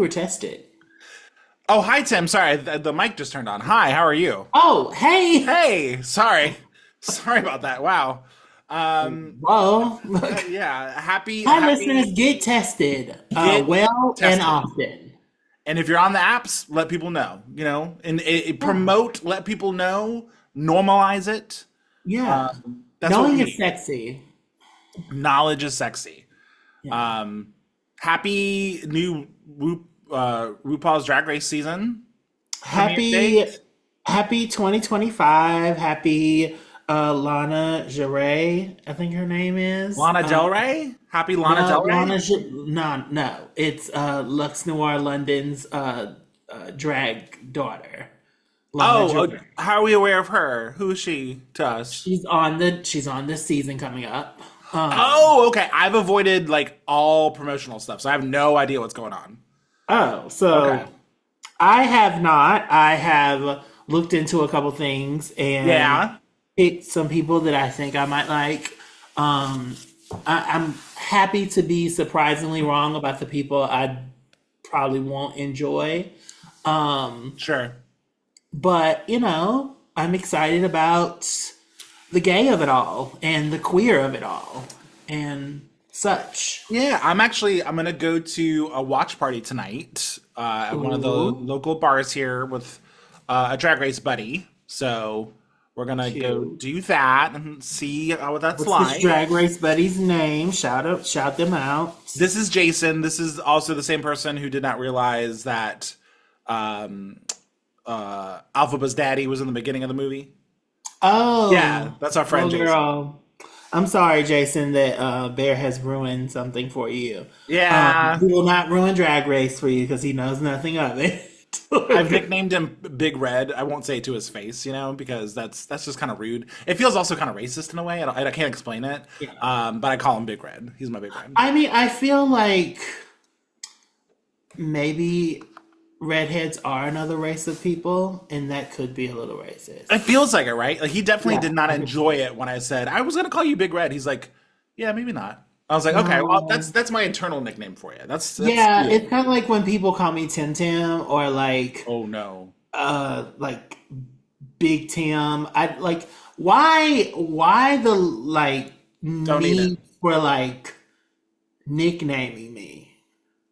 were tested. Oh, hi, Tim. Sorry, the mic just turned on. Hi, how are you? Oh, hey. Hey, sorry. Sorry about that. Wow. Um, Whoa. Look. yeah, Hi, listeners. Get tested get well and tested. often. And if you're on the apps, let people know, and Yeah. promote, let people know, normalize it. Yeah. That's what we Knowing is need. sexy. Knowledge is sexy. Yeah. Um, happy new RuPaul's Drag Race season premiere Happy, date. happy 2025. Happy Lana Geray, I think her name is. Lana Del Rey. Happy Lana No, Del Rey. no, no. It's Lux Noir London's drag daughter, Lana Oh, Geray. how are we aware of her? Who is she to us? She's on this season coming up. Oh, okay. I've avoided like all promotional stuff, so I have no idea what's going on. Oh, Okay. so I have not. I have looked into a couple things and Yeah. picked some people that I think I might like. Um, I'm happy to be surprisingly wrong about the people I probably won't enjoy. Sure. But, I'm excited about the gay of it all and the queer of it all and such. Yeah, I'm gonna go to a watch party tonight at one of the Ooh, local bars here with a drag race buddy. So we're gonna go cute. do that and see what that's What's this like. drag race buddy's name? Shout them out. This is Jason. This is also the same person who did not realize that um, Alphaba's daddy was in the beginning of the movie. Yeah, Oh, that's our friend well, Jason. girl. I'm sorry, Jason, that Bear has ruined something for you. Yeah, He will not ruin Drag Race for you because he knows nothing of it. I've nicknamed him Big Red. I won't say it to his face, because that's just kind of rude. It feels also kind of racist in a way. I can't explain it, Yeah. but I call him Big Red. He's my Big Red. I mean, I feel like maybe redheads are another race of people, and that could be a little It racist. feels like it, right? Like he definitely Yeah, did not I could see enjoy it. it when I said I was gonna call you Big Red. He's like, yeah, maybe not. I was like, okay, well, that's No. that's my internal nickname for you. That's Yeah, cool. it's kind of like when people call me Tim Tim or Oh no, like Big Tim. I like why the like don't need it. need for like nicknaming me.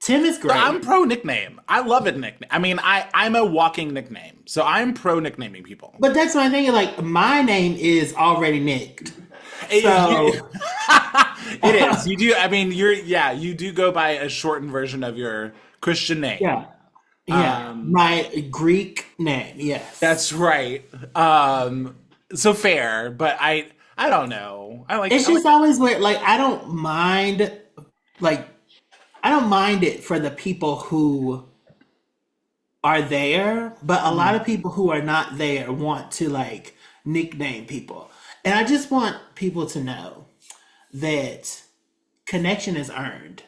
Tim is But I'm great. pro nickname. I love it nickname. I mean, I'm a walking nickname, so I'm pro nicknaming people. But that's my thing, like my name is already nicked. It, So it is. You do. I mean, you do go by a shortened version of your Christian name. yeah. Yeah. My Greek name, yes. That's right. So fair, but I don't know. It's I like just always weird. Like like I don't mind it for the people who are there, but a lot of people who are not there want to like nickname people. And I just want people to know that connection is earned.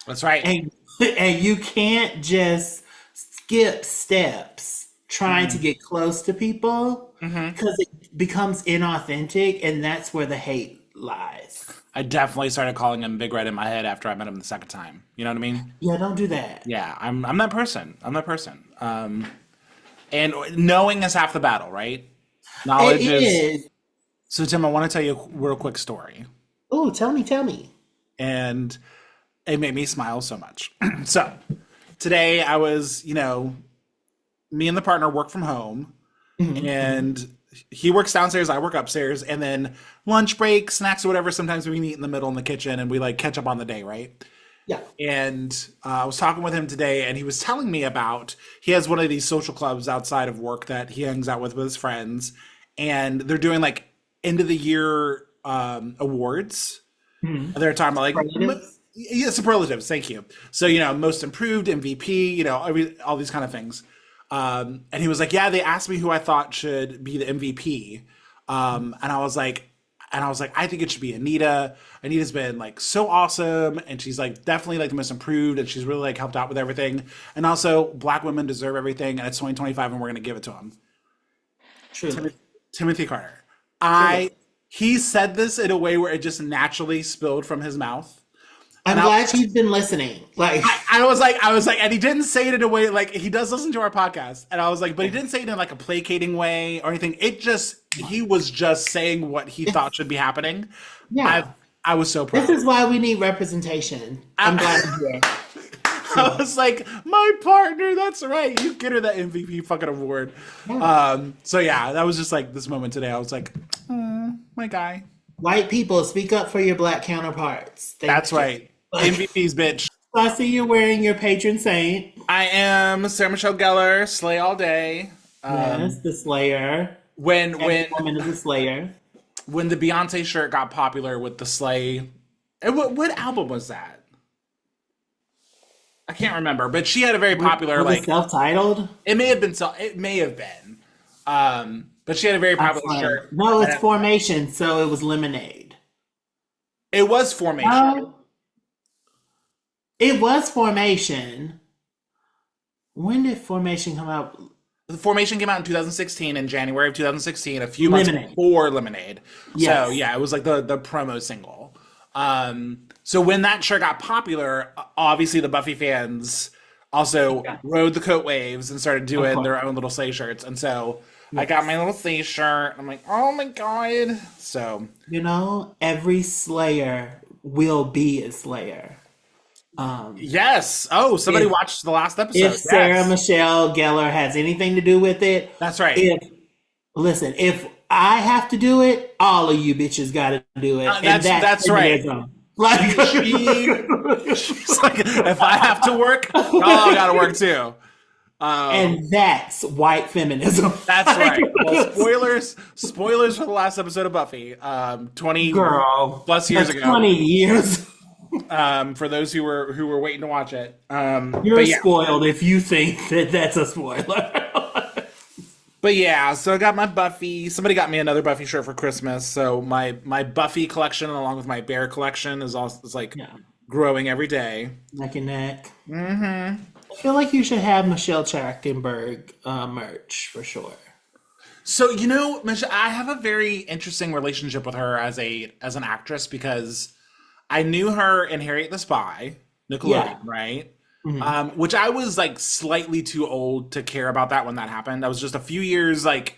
that's right. And and you can't just skip steps trying to get close to people because it becomes inauthentic and that's where the hate lies. I definitely started calling him Big Red in my head after I met him the second time. You know what I mean? Yeah, don't do that. Yeah, I'm that person. I'm that person. And knowing is half the battle, right? It Knowledge is. is. So Tim, I want to tell you a real quick story, Oh, tell me. and it made me smile so much. So today I was, me and the partner work from home, Mhm, mhm. and he works downstairs, I work upstairs, and then lunch break, snacks or whatever. Sometimes we can eat in the middle in the kitchen, and we like catch up on the day, right? Yeah. And I was talking with him today, and he was telling me about he has one of these social clubs outside of work that he hangs out with his friends, and they're doing like end of the year awards. Mhm. They're talking about like Superlatives? yeah, superlatives. Thank you. So most improved, MVP, all these kind of things. And he was like, yeah, they asked me who I thought should be the MVP. And I was like, I think it should be Anita. Anita's been like so awesome, and she's like definitely like the most improved, and she's really like helped out with everything. And also, Black women deserve everything, and it's 2025, and we're gonna give it to them. Truly. Timothy Carter. Truly. I He said this in a way where it just naturally spilled from his mouth. And I'm glad you've been listening. Like, I was like, and he didn't say it in a way like he does listen to our podcast. And I was like, but he didn't say it in like a placating way or anything. It just, he was just saying what he thought it's, should be happening. I, yeah. I was so This proud. is why we need representation. I'm glad you're here. I was like, my partner, that's right. You get her that MVP fucking award. Yeah. So yeah, that was just like this moment today. I was like, my guy. White people, speak up for your black counterparts. That's Thank you. right. MVP's bitch. I see you're wearing your patron saint. I am Sarah Michelle Gellar, slay all day. Yes, the Slayer. When Every woman is a Slayer. when the Beyonce shirt got popular with the slay, and what album was that? I can't remember, but she had a very popular Was it like self-titled? it may have been it may have been, but she had a very popular shirt. No, it's Formation, so it was Lemonade. It was Formation. Oh, it was Formation. When did Formation come out? The Formation came out in 2016, in January of 2016, a few months Lemonade. before Lemonade. Yes. So yeah, it was like the promo single. So when that shirt got popular, obviously the Buffy fans also rode the coat waves and started doing their own little sleigh shirts. And so I got my little sleigh shirt. I'm like, oh my god! So You know, every Slayer will be a Slayer. yes. Oh, somebody If- watched the last episode. If Sarah Yes. Michelle Gellar has anything to do with it, That's right. if I have to do it, all of you bitches got to do it. And that's right. feminism. Like, She's like, if I have to work, oh, I gotta work too. and that's white feminism. That's right. Well, spoilers for the last episode of Buffy. 20 Girl, plus years that's ago. 20 years. For those who were waiting to watch it. You're But yeah. spoiled if you think that that's a spoiler. But yeah, so I got my Buffy. Somebody got me another Buffy shirt for Christmas. So my Buffy collection, along with my Bear collection, is like growing every day. Neck and neck. Mm-hmm. I feel like you should have Michelle Trachtenberg merch for sure. So I have a very interesting relationship with her as an actress because I knew her in Harriet the Spy, Nickelodeon, right? Mm-hmm. Which I was like slightly too old to care about that when that happened. I was just a few years like,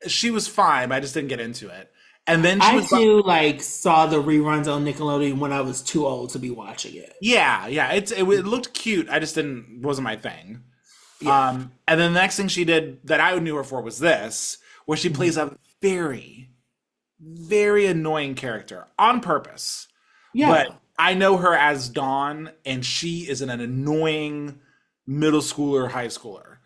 she was fine, but I just didn't get into it. And then I too saw the reruns on Nickelodeon when I was too old to be watching it. Yeah, it looked cute. I just wasn't my thing. Yeah. And then the next thing she did that I knew her for was this, where she plays a very, very annoying character on purpose. Yeah. But I know her as Dawn, and she is an annoying middle schooler, high schooler.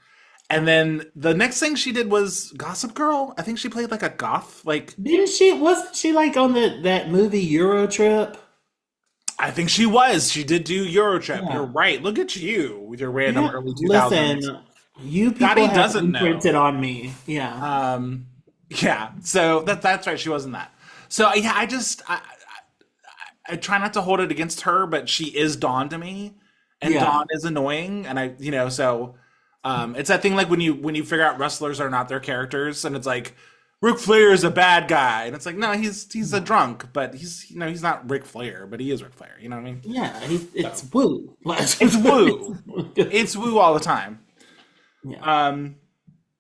And then the next thing she did was Gossip Girl. I think she played like a goth. Didn't she? Wasn't she on that movie Euro Trip? I think she was. She did do Eurotrip. Yeah. You're right. Look at you with your random early 2000s. Listen, you people Scotty have doesn't imprinted know. on me. Yeah. Yeah. So that's right. She wasn't that. So yeah, I try not to hold it against her, but she is Dawn to me, and Dawn is annoying, and it's that thing like when you figure out wrestlers are not their characters, and it's like Ric Flair is a bad guy, and it's like no, he's a drunk, but he's not Ric Flair, but he is Ric Flair. You know what I mean? Yeah, it's woo. It's woo. It's woo all the time. Yeah.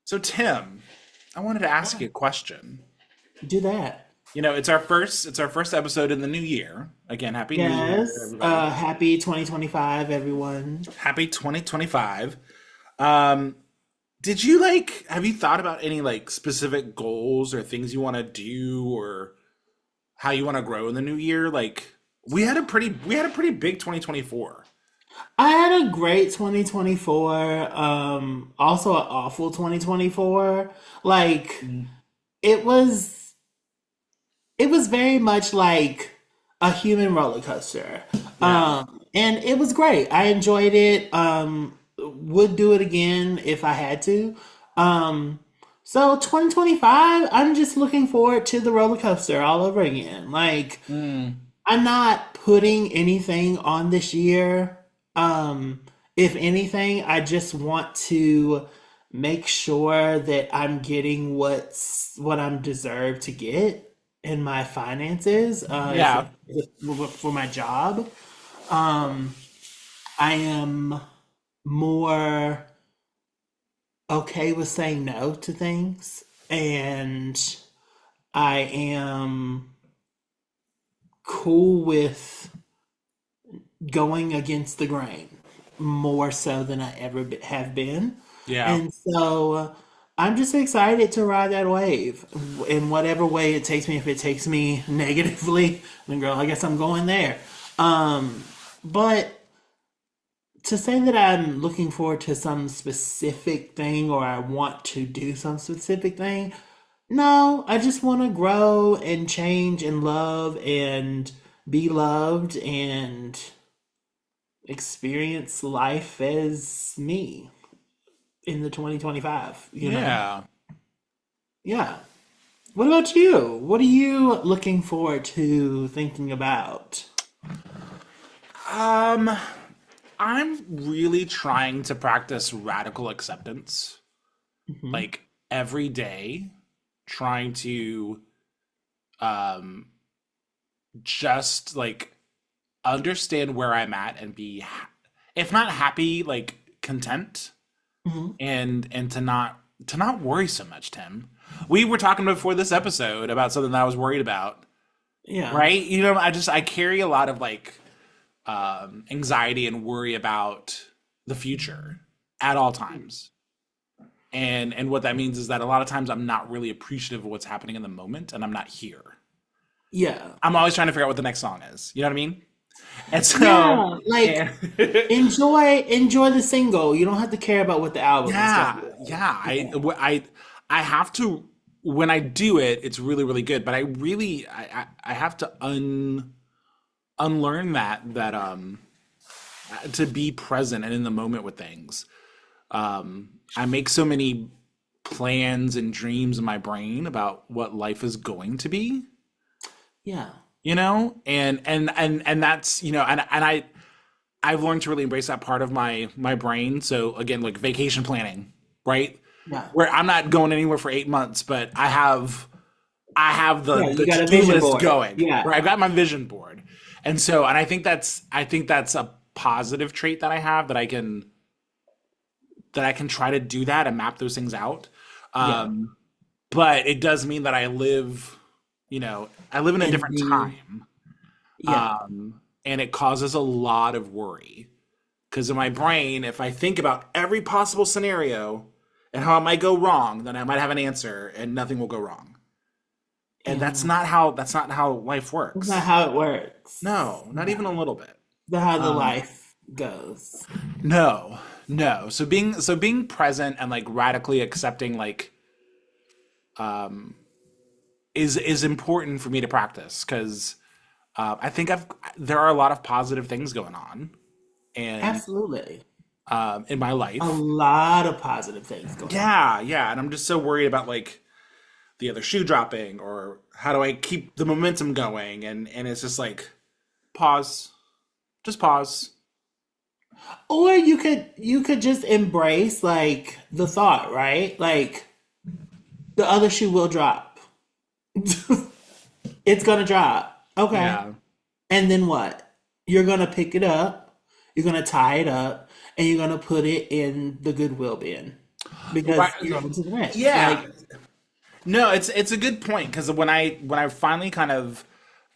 So Tim, I wanted to ask you a question. Do that. It's our first episode in the new year. Again, happy New Year, everybody. Happy 2025, everyone. Happy 2025. Did you have you thought about any specific goals or things you want to do or how you want to grow in the new year? We had a pretty big 2024. I had a great 2024. Also an awful 2024. It was very much like a human roller coaster. Yeah. And it was great. I enjoyed it. Would do it again if I had to. So 2025, I'm just looking forward to the roller coaster all over again. I'm not putting anything on this year. If anything, I just want to make sure that I'm getting what I'm deserved to get. in my finances, Yeah. for my job. Um, I am more okay with saying no to things, and I am cool with going against the grain more so than I ever have been. Yeah. And so I'm just excited to ride that wave in whatever way it takes me. If it takes me negatively, then girl, I guess I'm going there. But to say that I'm looking forward to some specific thing or I want to do some specific thing, no, I just want to grow and change and love and be loved and experience life as me in the 2025, you know? Yeah. Yeah. What about you? What are you looking forward to thinking about? Um, I'm really trying to practice radical acceptance, Hmm. like every day, trying to um just like understand where I'm at and be, if not happy, like content, Hmm. and to not worry so much, Tim. We were talking before this episode about something that I was worried about, Yeah. right? I carry a lot of like anxiety and worry about the future at all times. And what that means is that a lot of times I'm not really appreciative of what's happening in the moment and I'm not here. Yeah. I'm always trying to figure out what the next song is. You know what I mean? And so, Yeah. Like and enjoy the single. You don't have to care about what the album is gonna be yeah, like. yeah. I have to, when I do it, it's really, really good. But I have to unlearn that to be present and in the moment with things. I make so many plans and dreams in my brain about what life is going to be, Yeah. and that's, and I've learned to really embrace that part of my brain. So again, like vacation planning, right? Yeah. Where I'm not going anywhere for 8 months, but I have the Yeah, you the got a to-do vision list board. going, Yeah. right? I've got my vision board. And I think that's a positive trait that I have, that I can try to do that and map those things out. Yeah. Um, but it does mean that I live in a And different the time, yeah. and it causes a lot of worry. Because in my brain, if I think about every possible scenario and how it might go wrong, then I might have an answer and nothing will go wrong. And that's Yeah. not how that's not how life That's not works. how it works. No, not even a No. little bit. That's how the Um, life goes. no, no. So being present and like radically accepting like um is important for me to practice because I think there are a lot of positive things going on and Absolutely. in my A life. lot of positive things going on. Yeah, yeah, and I'm just so worried about like the other shoe dropping or how do I keep the momentum going, and it's just like pause, just pause. Or you could just embrace like the thought, right? Like the other shoe will drop. It's gonna drop. Okay. Yeah, And then what? You're gonna pick it up, you're gonna tie it up, and you're gonna put it in the Goodwill bin. right. Because you're on to the next. Yeah, Like, no, it's a good point because when I finally kind of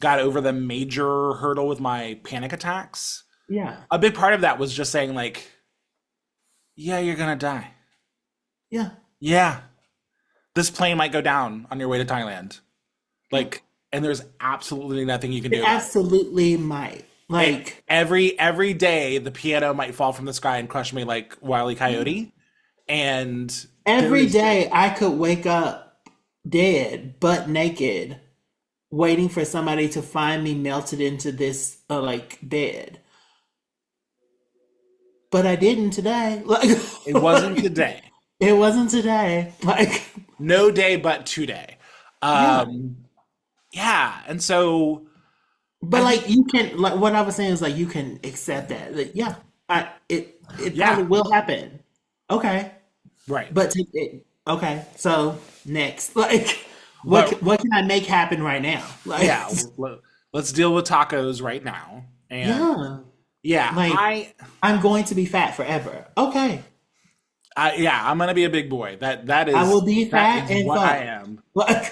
got over the major hurdle with my panic attacks, yeah. a big part of that was just saying like, yeah, you're gonna die. Yeah. Yeah, this plane might go down on your way to Thailand. Yeah. Like, and there's absolutely nothing you can It do about it. absolutely might. Like Every day, the piano might fall from the sky and crush me like Wile E. Coyote. And there every is, day I could wake up dead, butt naked, waiting for somebody to find me melted into this like bed. But I didn't today. Like, it wasn't today. it wasn't today. Like, No day but today. yeah. Um, yeah, and so But I like think, you can like what I was saying is like you can accept that. Like, yeah, it yeah, probably will happen. Okay. right. But okay. So next. Like, But what can I make happen right now? Like, yeah, let's deal with tacos right now. And yeah, yeah, like I'm going to be fat forever. Okay, yeah, I'm gonna be a big boy. I will be That fat is and what I fucked. am. Like,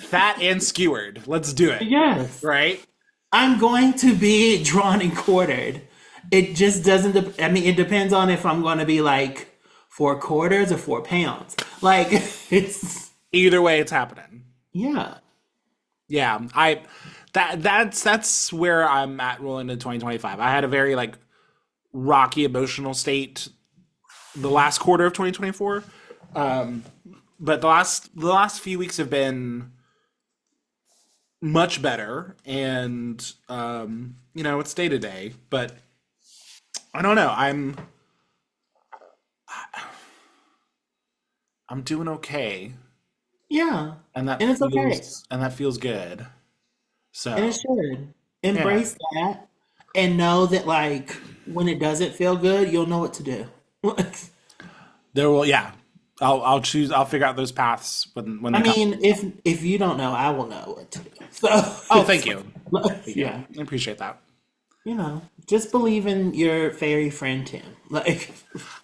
Fat and skewered. Let's do it. yes, Right? I'm going to be drawn and quartered. It just doesn't. I mean, it depends on if I'm going to be like 4 quarters or 4 pounds. Like it's Either way, it's happening. yeah, Yeah, that's where I'm at rolling into 2025. I had a very like rocky emotional state the last quarter of 2024, but the last few weeks have been much better, and it's day to day. But I don't know. I'm doing okay, yeah, and and it's okay, that feels good. and it So should yeah, embrace that and know that like when it doesn't feel good, you'll know what to do. there will. Yeah, I'll choose. I'll figure out those paths when I they come. mean, if you don't know, I will know what to do. So Oh, it's thank you. Thank you. yeah, I appreciate that. just believe in your fairy friend Tim. Like,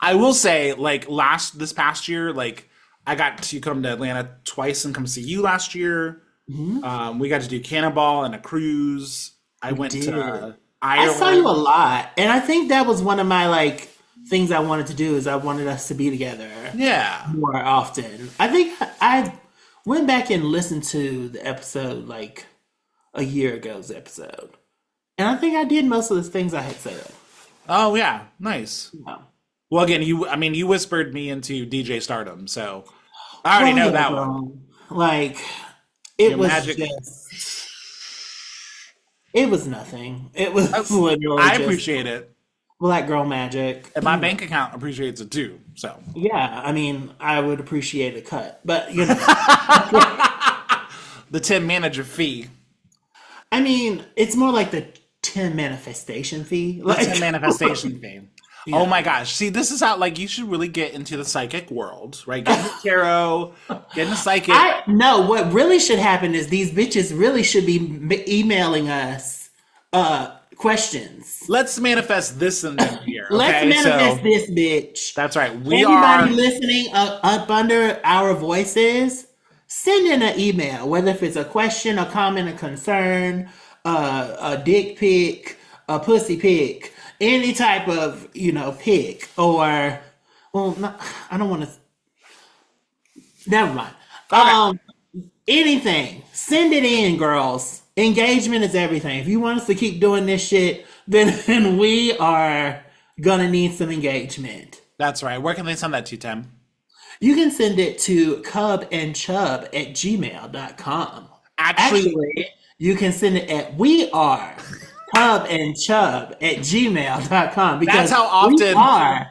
I will say, like this past year, like I got to come to Atlanta twice and come see you last year. We got to do Cannonball and a cruise. I we went did. to I saw you a Ireland. lot, and I think that was one of my like things I wanted to do is I wanted us to be together Yeah, more often. I think I went back and listened to the episode like a year ago's episode, and I think I did most of the things I had said. oh yeah, nice. Yeah. Well, again, you whispered me into DJ stardom, so I already Well, know yeah, that one. girl. Like it Your was magic. just, it was nothing. It I, was literally I just appreciate it, black girl magic. and my bank account appreciates it too. So Yeah, I mean, I would appreciate a cut, but you know, the Tim manager fee, I mean, it's more like the 10 manifestation fee. the Tim Like, manifestation fee. Oh yeah. my gosh! See, this is how like you should really get into the psychic world, right? Get into tarot, get into psychic. I no, what really should happen is these bitches really should be emailing us questions. Let's manifest this in the year, Let's okay? manifest So this bitch. that's right. We Everybody are. listening up under our voices, send in an email, whether if it's a question, a comment, a concern, a dick pic, a pussy pic, any type of pic, or well, not, I don't want to. Never mind. Okay. Anything, send it in, girls. Engagement is everything. If you want us to keep doing this shit, then we are gonna need some engagement. That's right. Where can they send that to, Tim? You can send it to cubandchub@gmail.com. Actually, Actually, you can send it at wearecubandchub@gmail.com that's because how we often. are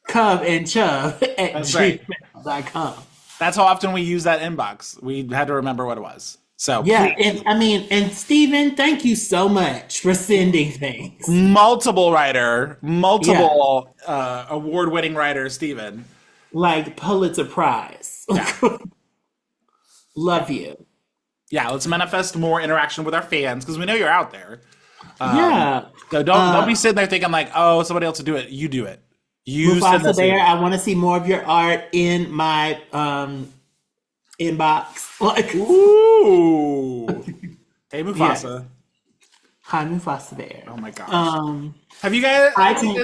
cubandchub at That's right. gmail.com. That's how often we use that inbox. We had to remember what it was. So Yeah, please, and I mean, and Steven, thank you so much for sending things. multiple writer, Yeah, multiple award-winning writer, Stephen. like Pulitzer Prize. Yeah, Love you. yeah. Let's manifest more interaction with our fans because we know you're out there. Yeah. So don't be sitting there thinking like, oh, somebody else will do it. You do it. You send Mufasa this Bear, email. I want to see more of your art in my inbox. Like, Ooh. Hey, yeah. Mufasa. Hi, Mufasa Bear. Oh my gosh. Um, Have you guys I think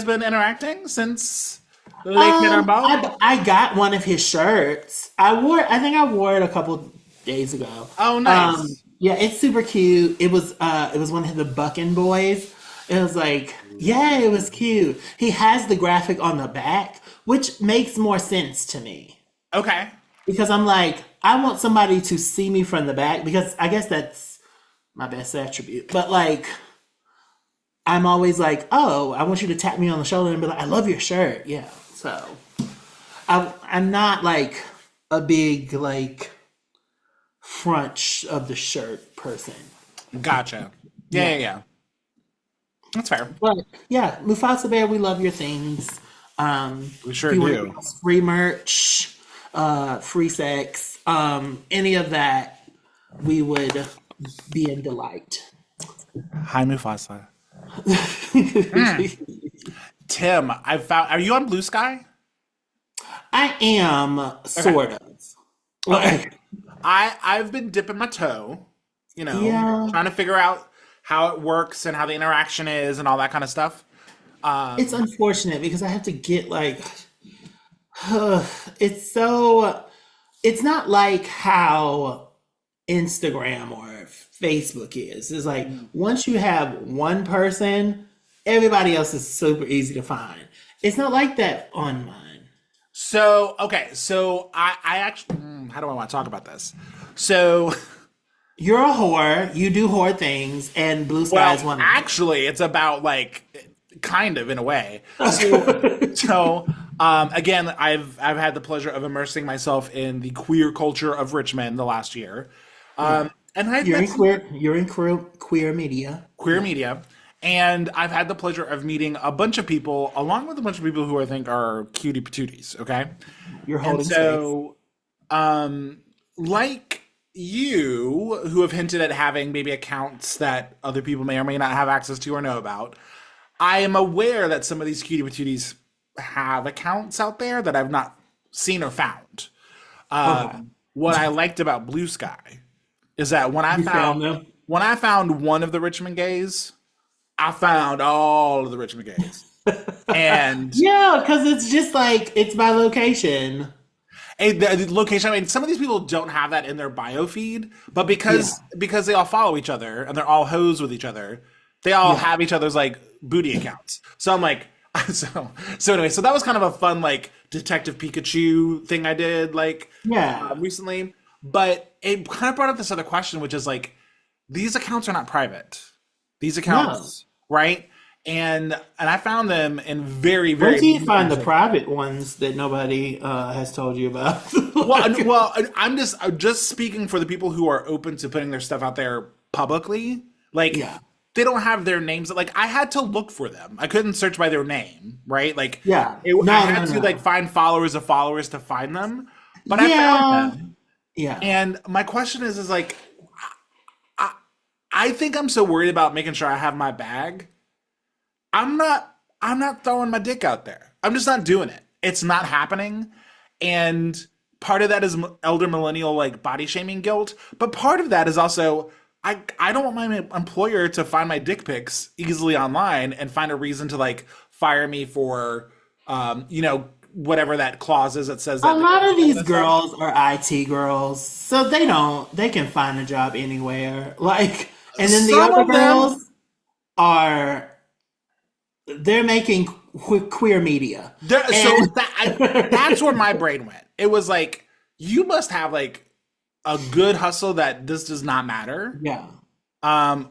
been interacting since the Lake Cannonball? I got one of his shirts. I think I wore it a couple days ago. Oh, nice. Yeah, it's super cute. It was one of the Buckin' boys. It was like, yeah, it was cute. He has the graphic on the back, which makes more sense to me. Okay. Because I'm like, I want somebody to see me from the back because I guess that's my best attribute. But like, I'm always like, oh, I want you to tap me on the shoulder and be like, I love your shirt. Yeah. So I'm not like a big like front of the shirt person. Gotcha. Yeah, Yeah. yeah, yeah. That's fair. But yeah, Mufasa Bear, we love your things. We If sure you want to do. give us free merch, free sex, any of that, we would be in delight. Hi, Mufasa. Tim, I found. Are you on Blue Sky? I am Okay. sort of Okay. like, I've been dipping my toe, yeah. trying to figure out how it works and how the interaction is and all that kind of stuff. It's Um, unfortunate because I have to get like, it's so, it's not like how Instagram or Facebook is. It's like once you have one person, everybody else is super easy to find. It's not like that on mine. so okay, so I actually, how do I want to talk about this? So, You're a whore, you do whore things, and Blue Sky is well, one actually, it's about like kind of in a way. So, of them. so again, I've had the pleasure of immersing myself in the queer culture of Richmond the last year, Yeah. and I've met some You're in queer media. queer Yeah. media. And I've had the pleasure of meeting a bunch of people, along with a bunch of people who I think are cutie patooties. Okay, You're and holding space. so like you, who have hinted at having maybe accounts that other people may or may not have access to or know about, I am aware that some of these cutie patooties have accounts out there that I've not seen or found. Okay. What I liked about Blue Sky is that You found them? when I found one of the Richmond gays, I found all of the Richmond gays. And Yeah, because it's just like it's by location. the location, I mean, some of these people don't have that in their bio feed, but Yeah. because they all follow each other and they're all hoes with each other, they all Yeah. have each other's like booty accounts. So I'm like, so anyway, so that was kind of a fun like Detective Pikachu thing I did like Yeah. recently, but it kind of brought up this other question, which is like these accounts are not private. These No. accounts, right? And I found them in very Where very do you find the limited. private ones that nobody has told you about? Well, Like, I'm just speaking for the people who are open to putting their stuff out there publicly. Like yeah. they don't have their names. Like I had to look for them. I couldn't search by their name, right? Like Yeah. I No, no, had to like no. find followers of followers to find them. But I found Yeah. them. Yeah. And my question is like I, I think I'm so worried about making sure I have my bag. I'm not throwing my dick out there. I'm just not doing it. It's not happening. And part of that is elder millennial like body shaming guilt, but part of that is also I don't want my employer to find my dick pics easily online and find a reason to like fire me for whatever that clause is that says A that they lot can of do all these that stuff. girls are IT girls, so they can find a job anywhere. Like, and then the Some other of them girls are they're making queer media. so And that's where my brain went. It was like you must have like a good hustle that this does not matter, yeah,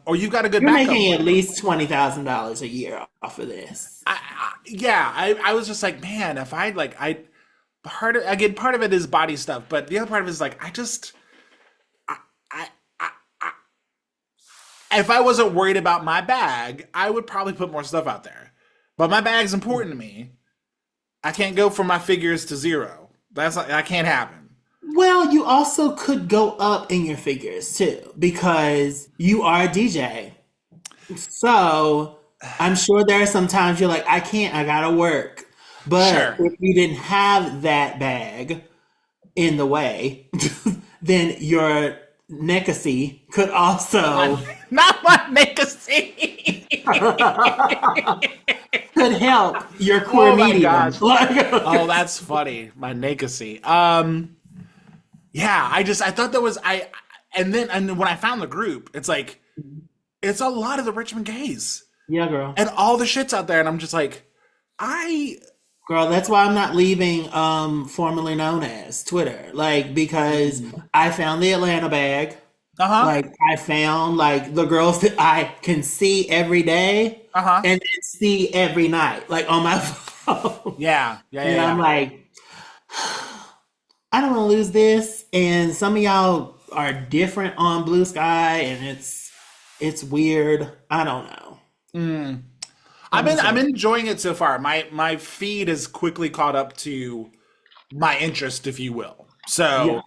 or you've got a good you're backup making plan. at least $20,000 a year off of this. Yeah, I was just like, man, if I like, again, part of it is body stuff, but the other part of it is like, I, if I wasn't worried about my bag, I would probably put more stuff out there. But my bag's important to me. I can't go from my figures to zero. That can't happen. Well, you also could go up in your figures too because you are a DJ. So I'm sure there are some times you're like, I can't, I gotta work. But Sure. if you didn't have that bag in the way, then your necacy could Not, also not my legacy. could help your queer Oh my medium. gosh. Oh, Like, that's funny. My legacy. Yeah, I thought that was and then when I found the group, it's like it's a lot of the Richmond gays yeah, girl. and all the shits out there, and I'm just like, I Girl, that's why I'm not leaving formerly known as Twitter. Like because I found the Atlanta bag. uh-huh, Like I found like the girls that I can see every day uh-huh. and then see every night, like on my phone. Yeah, yeah, yeah, And I'm yeah. like, I don't want to lose this. And some of y'all are different on Blue Sky, and it's weird. I don't know. I'm just I'm like, enjoying it so far. My feed has quickly caught up to my interest, if you will. Yeah. So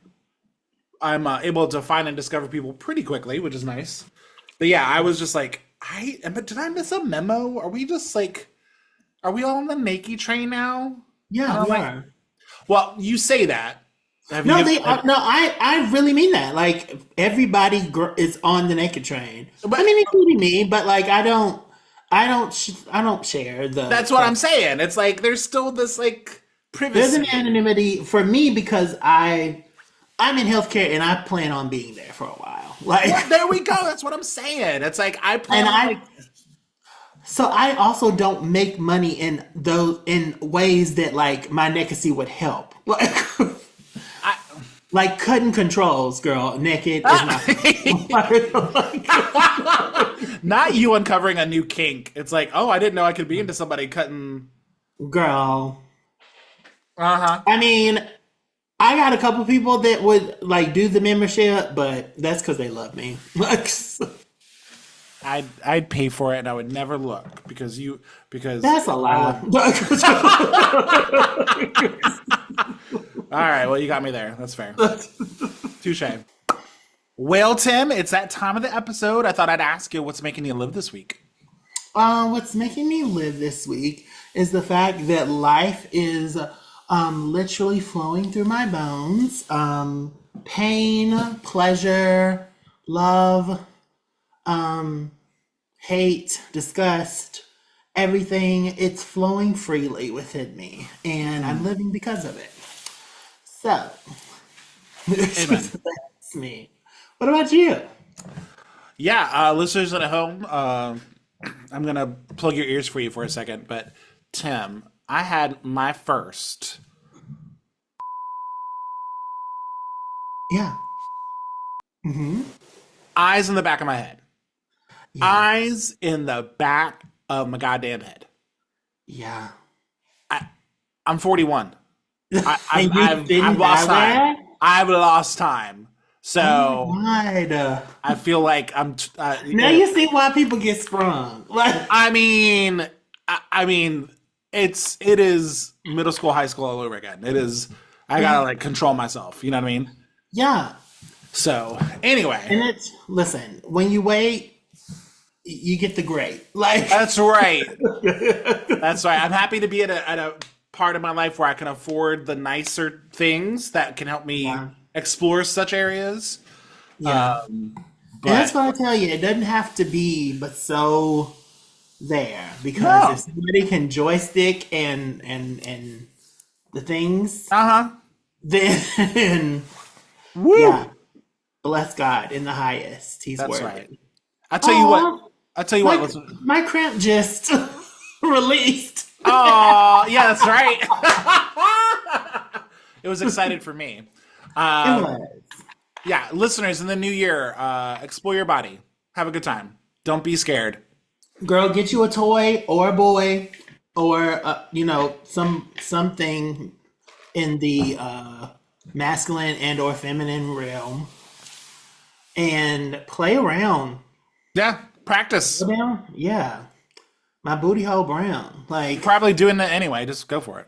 I'm able to find and discover people pretty quickly, which is nice. But yeah, I was just like, but did I miss a memo? Are we just like, are we all on the Nike train now? And Yeah, I'm we like, are. well, you say that. Have you No, given? no, I really mean that. Like everybody is on the naked train. I But mean, including me, but like I don't share the that's what I'm stuff. saying. It's like there's still this like There's an privacy. anonymity for me because I'm in healthcare and I plan on being there for a while. Like, Well, there we go. That's what I'm saying. It's like I and plan on like I also don't make money in those in ways that like my legacy would help. Like, I, like cutting controls, girl. Naked is not. not you uncovering a new kink. It's like, oh, I didn't know I could be into somebody cutting. Girl. Uh huh. I mean, I got a couple people that would like do the membership, but that's because they love me. Like, I'd pay for it and I would never look because that's a I love. lie. All right, well you got me there. That's fair. Touche. Well, Tim, it's that time of the episode. I thought I'd ask you what's making you live this week. What's making me live this week is the fact that life is literally flowing through my bones. Pain, pleasure, love, hate, disgust, everything. It's flowing freely within me, and I'm living because of it. So, Amen. that's me. What about you? Yeah, listeners at home, I'm gonna plug your ears for you for a second. But Tim, I had my first Yeah. Mm-hmm. eyes in the back of my head. Yeah. Eyes in the back of my goddamn head. Yeah. I, I'm 41. And you I've didn't lost have time. that? I've lost time. Oh So my God. I feel like Now you see why people get sprung. Like, I mean, I mean, it is middle school, high school all over again. It is. I gotta like control myself. You know what I mean? yeah. So anyway, And listen, when you wait, you get the grade. Like, that's right. That's right. I'm happy to be at a part of my life where I can afford the nicer things that can help me yeah. explore such areas. Yeah. And But that's what I tell you. It doesn't have to be, but so there. Because if no. somebody can joystick and the things, Uh huh. then Woo. yeah, bless God in the highest. He's That's right. worthy. I tell you what. Oh, I tell you what. my Listen. my cramp just released. Oh, yeah, that's right. It was excited for me. It Um, was. yeah, listeners, in the new year, explore your body. Have a good time. Don't be scared. Girl, get you a toy or a boy or something in the masculine and or feminine realm and play around. Yeah, practice. Brown? Yeah. My booty hole brown. Like, Probably doing it anyway. Just go for it.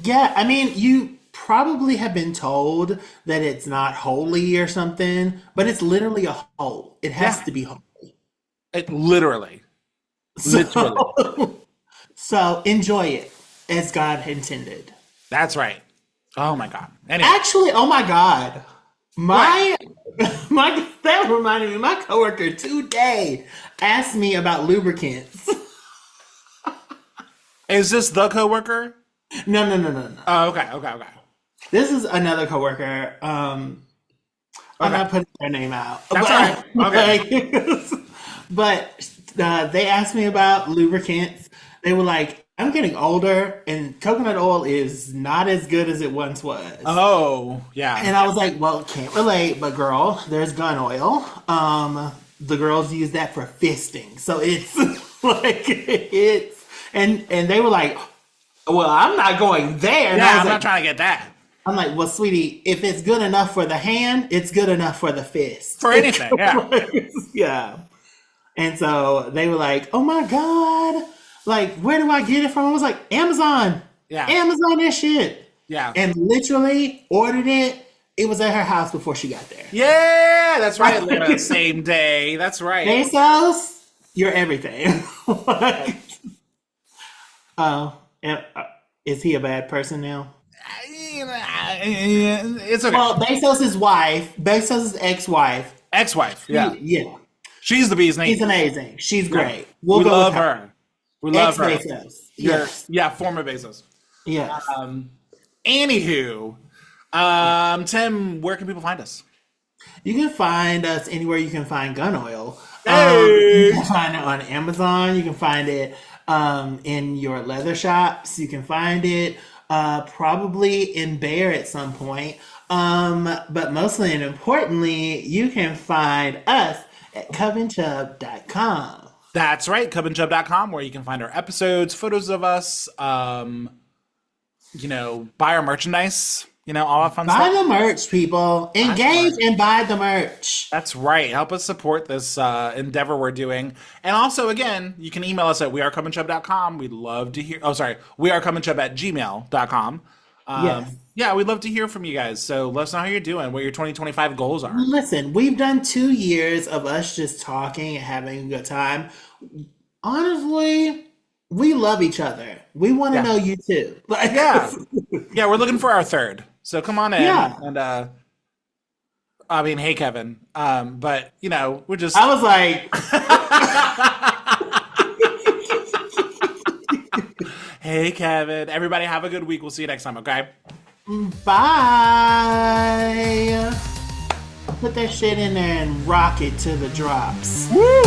yeah, I mean, you probably have been told that it's not holy or something, but it's literally a hole. It has Yeah, to be holy. it literally, literally. So, so enjoy it as God intended. That's right. Oh my god. Anyway, Actually, oh my God. what My my that reminded me, my coworker today asked me about lubricants. is this? The coworker? No, no, no, no, no. Oh, okay, okay, okay, This is another coworker. I'm okay. not putting their name out, That's all right. but Okay. but they asked me about lubricants. They were like, "I'm getting older, and coconut oil is not as good as it once was." Oh, yeah. And I was like, "Well, can't relate, but girl, there's gun oil. The girls use that for fisting, so it's like it's." And they were like, "Well, I'm not going there." And I Yeah, was I'm not like, trying to get that I'm like, well, sweetie, if it's good enough for the hand, it's good enough for the fist. for anything. Yeah. Yeah. And so they were like, oh my God. Like, where do I get it from? I was like, Amazon. Yeah. Amazon that shit. Yeah. and literally ordered it. It was at her house before she got there. Yeah, that's right. Atlanta, same day. That's right. Bezos, you're everything. Like, and, is he a bad person now? It's okay. Well, Bezos' ex-wife, Ex-wife. Yeah. yeah, She's the bee's she's knees. amazing. She's Yeah. great. We'll We go with love her. her. We love her. Ex-Bezos. You're, Yes. yeah, former Bezos. Yes. Anywho, Tim, where can people find us? You can find us anywhere you can find gun oil. Hey! You can find it on Amazon. You can find it in your leather shops. You can find it probably in Bear at some point. But mostly and importantly, you can find us at wearecubandchub.com. That's right, cubandchub.com, where you can find our episodes, photos of us, buy our merchandise, all that fun Buy stuff. the merch, people. Engage and buy the merch. That's right. Help us support this endeavor we're doing. And also, again, you can email us at wearecubandchub.com. We'd love to hear. Oh, sorry. wearecubandchub@gmail.com. Yes. Yeah, we'd love to hear from you guys. So let us know how you're doing, what your 2025 goals are. Listen, we've done 2 years of us just talking and having a good time. Honestly, we love each other. We want to Yeah. know you too. Like, Yeah. Yeah, we're looking for our third. So come on in. Yeah. And, hey, Kevin. But, we're just. I was like, Hey, Kevin. Everybody have a good week. We'll see you next time, okay? bye. Put that shit in there and rock it to the drops. Woo!